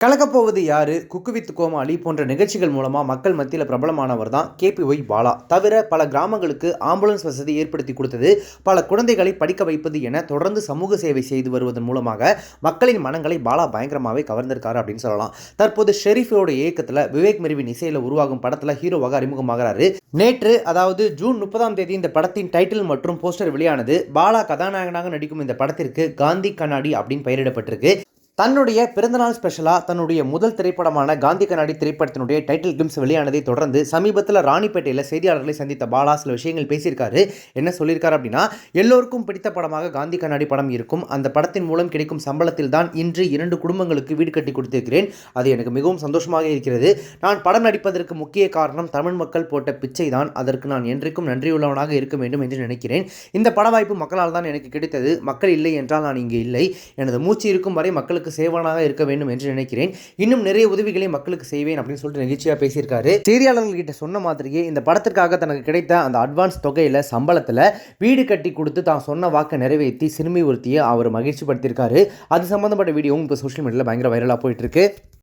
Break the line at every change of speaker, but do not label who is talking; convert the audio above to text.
கலக்கப்போவது யாரு, cook with கோமாளி போன்ற நிகழ்ச்சிகள் மூலமாக மக்கள் மத்தியில் பிரபலமானவர் தான் கேபிஒய் பாலா. தவிர பல கிராமங்களுக்கு ஆம்புலன்ஸ் வசதி ஏற்படுத்தி கொடுத்தது, பல குழந்தைகளை படிக்க வைப்பது என தொடர்ந்து சமூக சேவை செய்து வருவதன் மூலமாக மக்களின் மனங்களை பாலா பயங்கரமாகவே கவர்ந்திருக்காரு அப்படின்னு சொல்லலாம். தற்போது ஷெரீஃபோட இயக்கத்தில் விவேக் மெர்வின் இசையில் உருவாகும் படத்தில் ஹீரோவாக அறிமுகமாகிறாரு. நேற்று அதாவது ஜூன் 30 இந்த படத்தின் டைட்டில் மற்றும் போஸ்டர் வெளியானது. பாலா கதாநாயகனாக நடிக்கும் இந்த படத்திற்கு காந்தி கண்ணாடி அப்படின்னு பெயரிடப்பட்டிருக்கு. தன்னுடைய பிறந்தநாள் ஸ்பெஷலாக தன்னுடைய முதல் திரைப்படமான காந்தி கண்ணாடி திரைப்படத்தினுடைய டைட்டில் கிளிம்ஸ் வெளியானதை தொடர்ந்து சமீபத்தில் ராணிப்பேட்டையில் செய்தியாளர்களை சந்தித்த பாலா சில விஷயங்கள் பேசியிருக்காரு. என்ன சொல்லியிருக்காரு அப்படின்னா, எல்லோருக்கும் பிடித்த படமாக காந்தி கண்ணாடி படம் இருக்கும். அந்த படத்தின் மூலம் கிடைக்கும் சம்பளத்தில் தான் இன்று 2 குடும்பங்களுக்கு வீடு கட்டி கொடுத்திருக்கிறேன். அது எனக்கு மிகவும் சந்தோஷமாக இருக்கிறது. நான் படம் நடிப்பதற்கு முக்கிய காரணம் தமிழ் மக்கள் போட்ட பிச்சை தான். அதற்கு நான் என்றைக்கும் நன்றியுள்ளவனாக இருக்க வேண்டும் என்று நினைக்கிறேன். இந்த பட வாய்ப்பு மக்களால் தான் எனக்கு கிடைத்தது. மக்கள் இல்லை என்றால் நான் இங்கே இல்லை. எனது மூச்சு இருக்கும் வரை மக்களுக்கு சேவனாக இருக்க வேண்டும் என்று நினைக்கிறேன். இன்னும் நிறைய உதவிகளை மக்களுக்கு செய்வேன் அப்படின்னு சொல்லிட்டு நிகழ்ச்சியாக பேசியிருக்காரு. செய்தியாளர்கள்கிட்ட சொன்ன மாதிரியே இந்த படத்திற்காக தனக்கு கிடைத்த அந்த அட்வான்ஸ் தொகையில் சம்பளத்தில் வீடு கட்டி கொடுத்து தான் சொன்ன வாக்கை நிறைவேற்றி சிறுமி ஒருத்தியை அவர் மகிழ்ச்சி படுத்தியிருக்காரு. அது சம்பந்தப்பட்ட வீடியோவும் இப்போ சோஷியல் மீடியாவில் பயங்கர வைரலாக போயிட்டு இருக்கு.